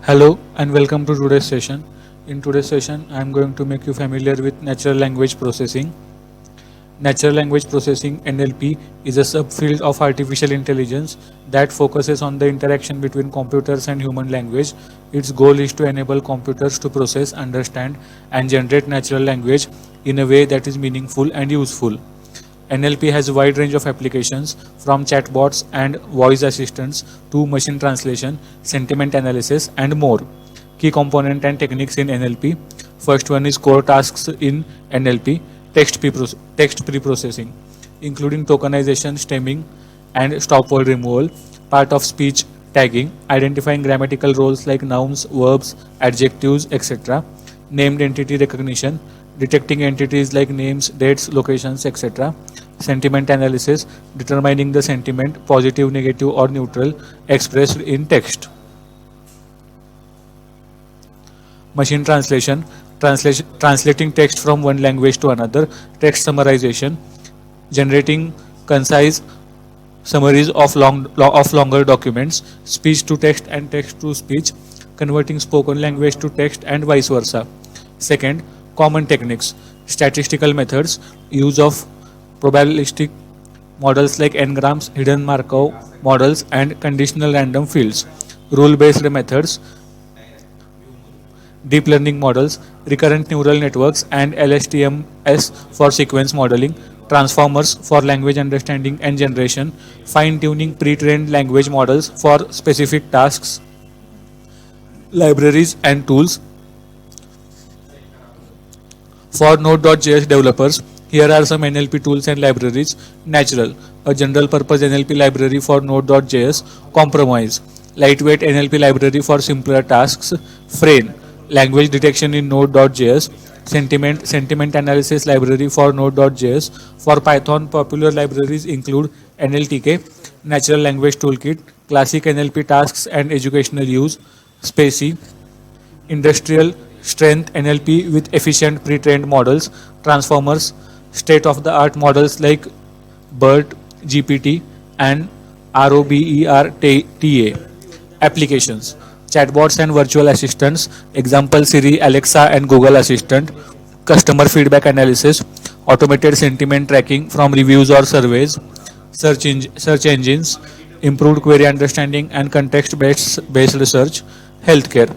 Hello and welcome to today's session. In today's session, I am going to make you familiar with natural language processing. Natural language processing (NLP) is a subfield of artificial intelligence that focuses on the interaction between computers and human language. Its goal is to enable computers to process, understand, and generate natural language in a way that is meaningful and useful. NLP has a wide range of applications from chatbots and voice assistants to machine translation, sentiment analysis, and more. Key component and techniques in NLP. First one is core tasks in NLP, text pre-processing, including tokenization, stemming, and stop word removal, part of speech tagging, identifying grammatical roles like nouns, verbs, adjectives, etc., named entity recognition, detecting entities like names, dates, locations, etc., sentiment analysis, determining the sentiment, positive, negative, or neutral, expressed in text. Machine translating text from one language to another, text summarization, generating concise summaries of longer documents, speech to text and text to speech, converting spoken language to text and vice versa. Second, common techniques, statistical methods, use of probabilistic models like n-grams, hidden Markov models, and conditional random fields, rule-based methods, deep learning models, recurrent neural networks, and LSTMs for sequence modeling, transformers for language understanding and generation, fine-tuning pre-trained language models for specific tasks, libraries and tools. For Node.js developers, here are some NLP tools and libraries. Natural, a general purpose NLP library for Node.js. Compromise, lightweight NLP library for simpler tasks. Frame, language detection in Node.js. Sentiment analysis library for Node.js. For Python, popular libraries include NLTK, Natural Language Toolkit, Classic NLP Tasks and Educational Use, SpaCy, Industrial Strength NLP with efficient pre-trained models, Transformers, state-of-the-art models like BERT, GPT, and ROBERTA. Applications, chatbots and virtual assistants, example Siri, Alexa, and Google Assistant. Customer feedback analysis, automated sentiment tracking from reviews or surveys. Search engines, improved query understanding and context-based research. Healthcare,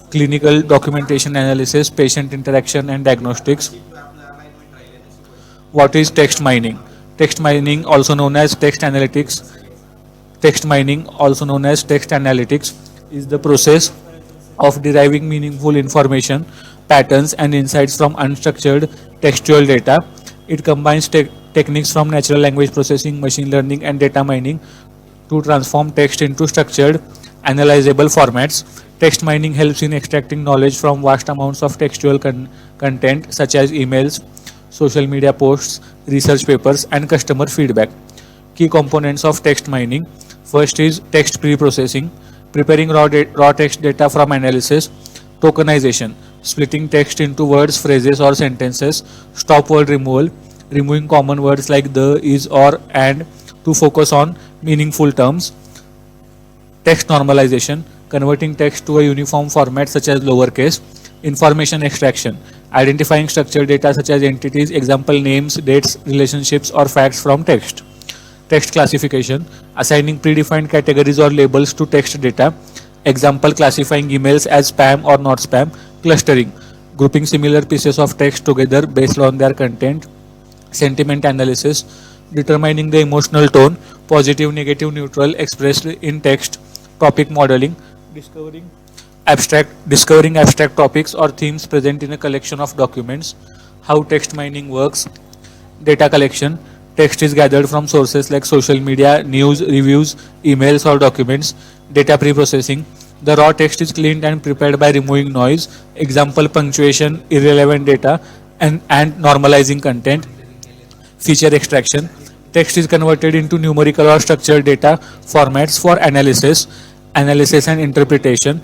clinical documentation analysis, patient interaction and diagnostics. What is text mining? Text mining, also known as text analytics. Text mining, also known as text analytics, is the process of deriving meaningful information, patterns, and insights from unstructured textual data. It combines techniques from natural language processing, machine learning, and data mining to transform text into structured, analyzable formats. Text mining helps in extracting knowledge from vast amounts of textual content such as emails, social media posts, research papers, and customer feedback. Key components of text mining. First is text pre-processing, preparing raw text data from analysis. Tokenization, splitting text into words, phrases, or sentences. Stop word removal, removing common words like the, is, or, and to focus on meaningful terms. Text normalization, converting text to a uniform format such as lowercase. Information extraction, identifying structured data such as entities, example names, dates, relationships, or facts from text. Text classification, assigning predefined categories or labels to text data, example classifying emails as spam or not spam. Clustering, grouping similar pieces of text together based on their content. Sentiment analysis, determining the emotional tone, positive, negative, neutral, expressed in text. Topic modeling, discovering abstract topics or themes present in a collection of documents. How text mining works. Data collection, text is gathered from sources like social media, news, reviews, emails, or documents. Data pre-processing, the raw text is cleaned and prepared by removing noise, example punctuation, irrelevant data, and normalizing content. Feature extraction, text is converted into numerical or structured data formats for analysis and interpretation.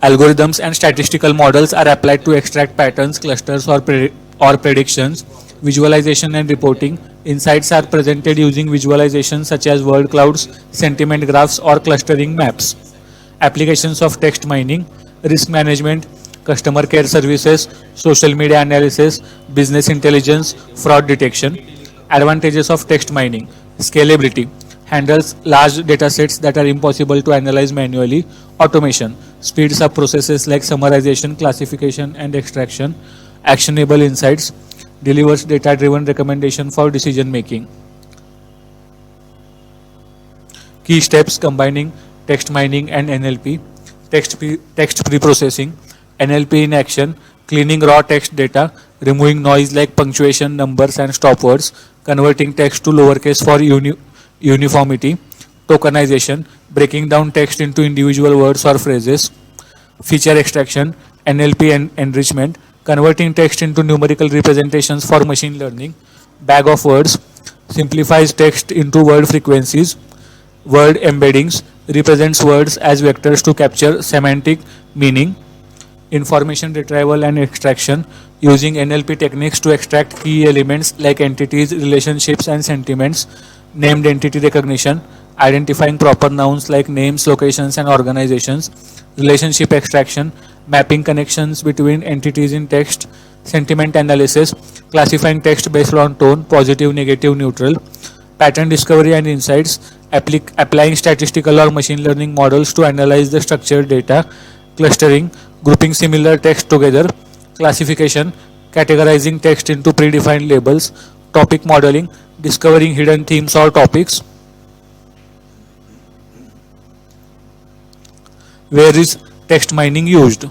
Algorithms and statistical models are applied to extract patterns, clusters, or predictions. Visualization and reporting, insights are presented using visualizations such as word clouds, sentiment graphs, or clustering maps. Applications of text mining: risk management, customer care services, social media analysis, business intelligence, fraud detection. Advantages of text mining: scalability, handles large data sets that are impossible to analyze manually. Automation, speeds up processes like summarization, classification, and extraction. Actionable insights, delivers data driven recommendation for decision making. Key steps combining text mining and NLP: text pre-processing, NLP in action, cleaning raw text data, removing noise like punctuation, numbers, and stop words, converting text to lowercase for uniformity. Tokenization, breaking down text into individual words or phrases. Feature extraction, NLP and enrichment, converting text into numerical representations for machine learning. Bag of words, simplifies text into word frequencies. Word embeddings, represents words as vectors to capture semantic meaning. Information retrieval and extraction, using NLP techniques to extract key elements like entities, relationships, and sentiments. Named entity recognition, identifying proper nouns like names, locations, and organizations. Relationship extraction, mapping connections between entities in text. Sentiment analysis, classifying text based on tone, positive, negative, neutral. Pattern discovery and insights, applying statistical or machine learning models to analyze the structured data. Clustering, grouping similar text together. Classification, categorizing text into predefined labels. Topic modeling, discovering hidden themes or topics. Where is text mining used?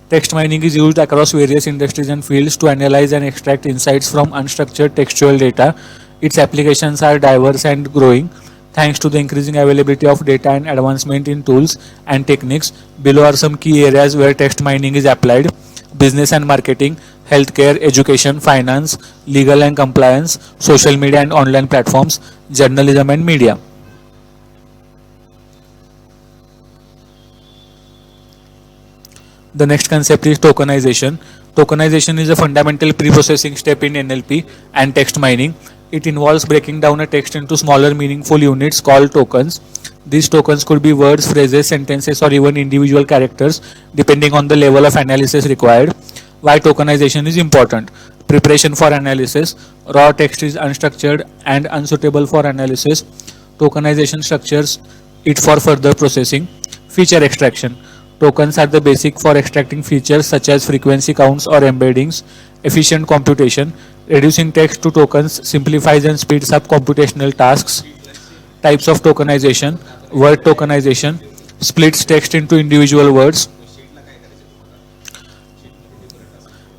Text mining is used across various industries and fields to analyze and extract insights from unstructured textual data. Its applications are diverse and growing. Thanks to the increasing availability of data and advancement in tools and techniques, below are some key areas where text mining is applied: business and marketing, healthcare, education, finance, legal and compliance, social media and online platforms, journalism and media. The next concept is tokenization. Tokenization is a fundamental pre-processing step in NLP and text mining. It involves breaking down a text into smaller meaningful units called tokens. These tokens could be words, phrases, sentences, or even individual characters, depending on the level of analysis required. Why tokenization is important? Preparation for analysis. Raw text is unstructured and unsuitable for analysis. Tokenization structures it for further processing. Feature extraction. Tokens are the basic for extracting features such as frequency counts or embeddings. Efficient computation. Reducing text to tokens simplifies and speeds up computational tasks. Types of tokenization. Word tokenization, splits text into individual words.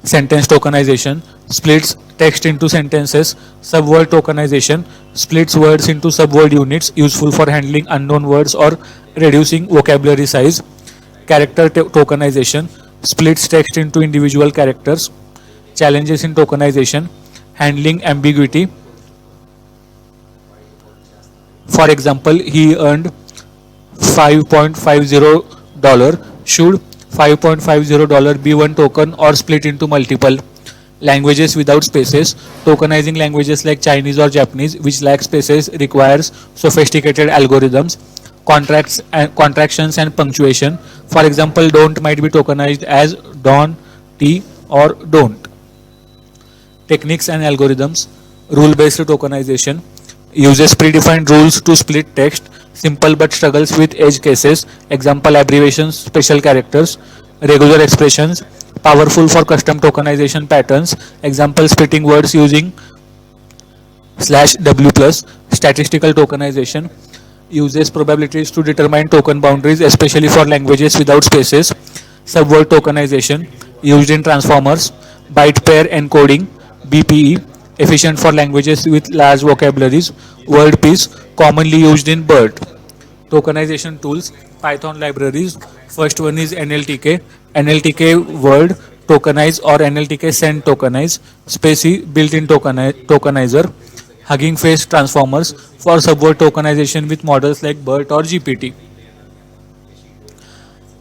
Sentence tokenization, splits text into sentences. Subword tokenization, splits words into subword units, useful for handling unknown words or reducing vocabulary size. Character tokenization, splits text into individual characters. Challenges in tokenization: handling ambiguity. For example, he earned $5.50. Should $5.50 be one token or split into multiple? Languages without spaces. Tokenizing languages like Chinese or Japanese, which lack spaces, requires sophisticated algorithms. Contractions and punctuation. For example, don't might be tokenized as don't or don't. Techniques and algorithms. Rule-based tokenization uses predefined rules to split text, simple but struggles with edge cases. Example, abbreviations, special characters. Regular expressions, powerful for custom tokenization patterns. Example, splitting words using /W+. Statistical tokenization uses probabilities to determine token boundaries, especially for languages without spaces. Subword tokenization used in transformers. Byte pair encoding, BPE, efficient for languages with large vocabularies. Word piece, commonly used in BERT. Tokenization tools, Python libraries. First one is NLTK. NLTK word tokenize or NLTK send tokenize. Spacey built-in tokenizer. Hugging Face transformers for subword tokenization with models like BERT or GPT.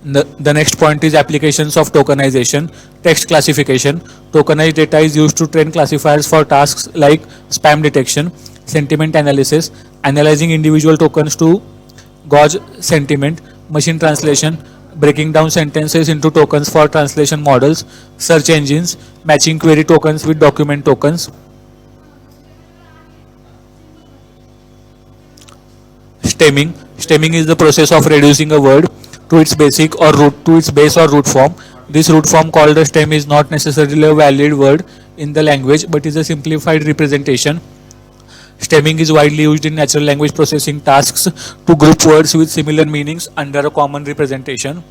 The next point is applications of tokenization. Text classification. Tokenized data is used to train classifiers for tasks like spam detection. Sentiment analysis, analyzing individual tokens to gauge sentiment. machine translation, breaking down sentences into tokens for translation models, search engines, matching query tokens with document tokens. Stemming. Stemming is the process of reducing a word to its basic or root to its base or root form. This root form called a stem is not necessarily a valid word in the language but is a simplified representation. Stemming is widely used in natural language processing tasks to group words with similar meanings under a common representation.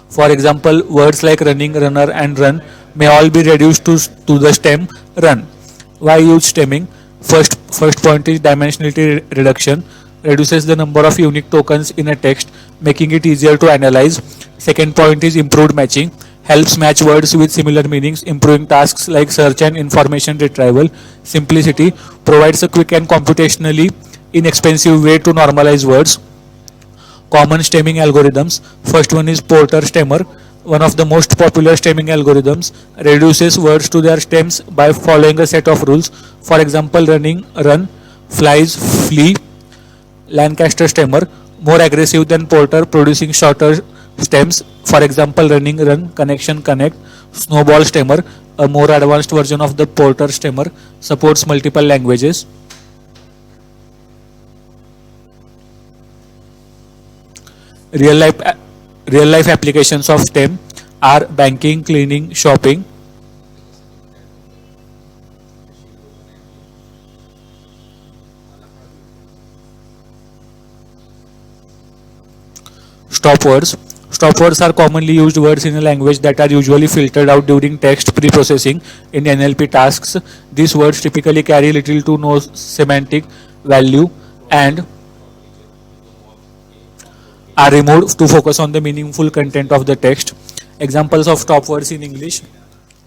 For example, words like running, runner, and run may all be reduced to the stem run. Why use stemming? First point is dimensionality reduction, reduces the number of unique tokens in a text, making it easier to analyze. Second point is improved matching, helps match words with similar meanings, improving tasks like search and information retrieval. Simplicity, provides a quick and computationally inexpensive way to normalize words. Common stemming algorithms. First one is Porter stemmer. One of the most popular stemming algorithms reduces words to their stems by following a set of rules. For example, running, run, flies, flee. Lancaster stemmer, more aggressive than Porter, producing shorter stems. For example, running, run, connection, connect. Snowball stemmer, a more advanced version of the Porter stemmer, supports multiple languages. Real life real life applications of STEM are banking, cleaning, shopping. Stop words. Stop words are commonly used words in a language that are usually filtered out during text pre-processing in NLP tasks. These words typically carry little to no semantic value and are removed to focus on the meaningful content of the text. Examples of stop words in English: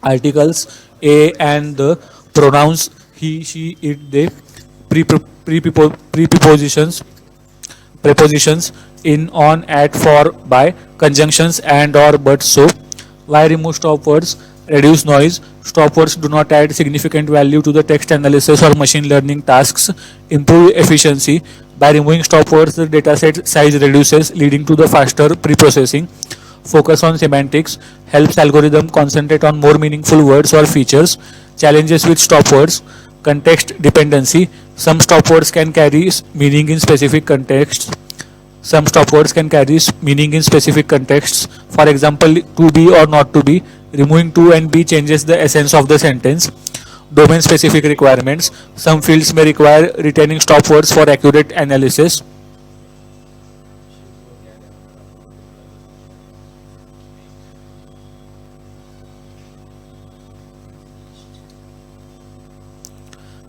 articles, a and the, pronouns he, she, it, they, prepositions, prepositions in, on, at, for, by, conjunctions and or but so. Why remove stop words? Reduce noise. Stop words do not add significant value to the text analysis or machine learning tasks. Improve efficiency. By removing stop words, the dataset size reduces, leading to the faster preprocessing. Focus on semantics. Helps algorithm concentrate on more meaningful words or features. Challenges with stop words. Context dependency. Some stop words can carry meaning in specific contexts. Some stop words can carry meaning in specific contexts. For example, to be or not to be. Removing to and be changes the essence of the sentence. Domain specific requirements. Some fields may require retaining stop words for accurate analysis.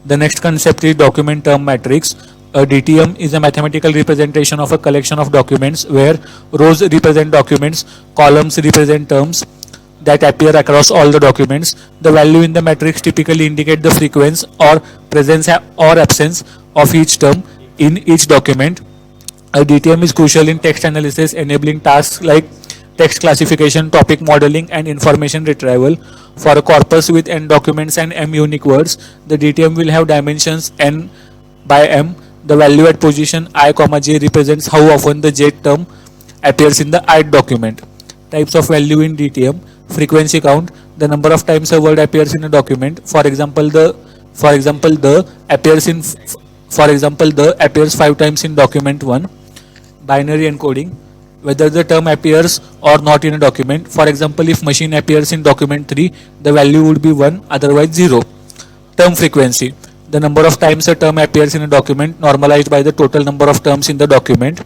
The next concept is document term matrix. A DTM is a mathematical representation of a collection of documents where rows represent documents, columns represent terms that appear across all the documents. The value in the matrix typically indicate the frequency or presence or absence of each term in each document. A DTM is crucial in text analysis, enabling tasks like text classification, topic modeling, and information retrieval. For a corpus with n documents and m unique words, the DTM will have dimensions n by m. The value at position I, j represents how often the j term appears in the ith document. Types of value in DTM: frequency count, the number of times a word appears in a document. For example, the appears 5 times in document 1. Binary encoding, whether the term appears or not in a document. For example, if machine appears in document 3, the value would be 1, otherwise 0. Term frequency, the number of times a term appears in a document normalized by the total number of terms in the document.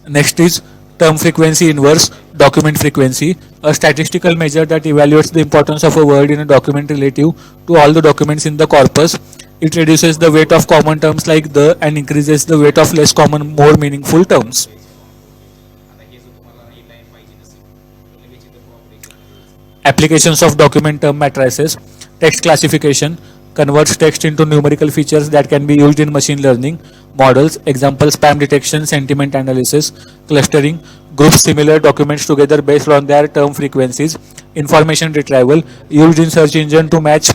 Next is term frequency inverse, document frequency, a statistical measure that evaluates the importance of a word in a document relative to all the documents in the corpus. It reduces the weight of common terms like the and increases the weight of less common, more meaningful terms. Applications of document term matrices: text classification, converts text into numerical features that can be used in machine learning models. Example: spam detection, sentiment analysis. Clustering, groups similar documents together based on their term frequencies. Information retrieval, used in search engine to match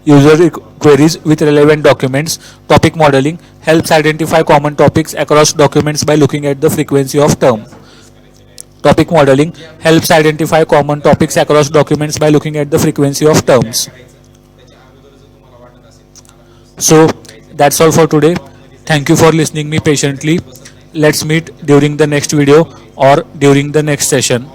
user queries with relevant documents. Topic modeling helps identify common topics across documents by looking at the frequency of term. Topic modeling helps identify common topics across documents by looking at the frequency of terms. So that's all for today. Thank you for listening me patiently. Let's meet during the next video or during the next session.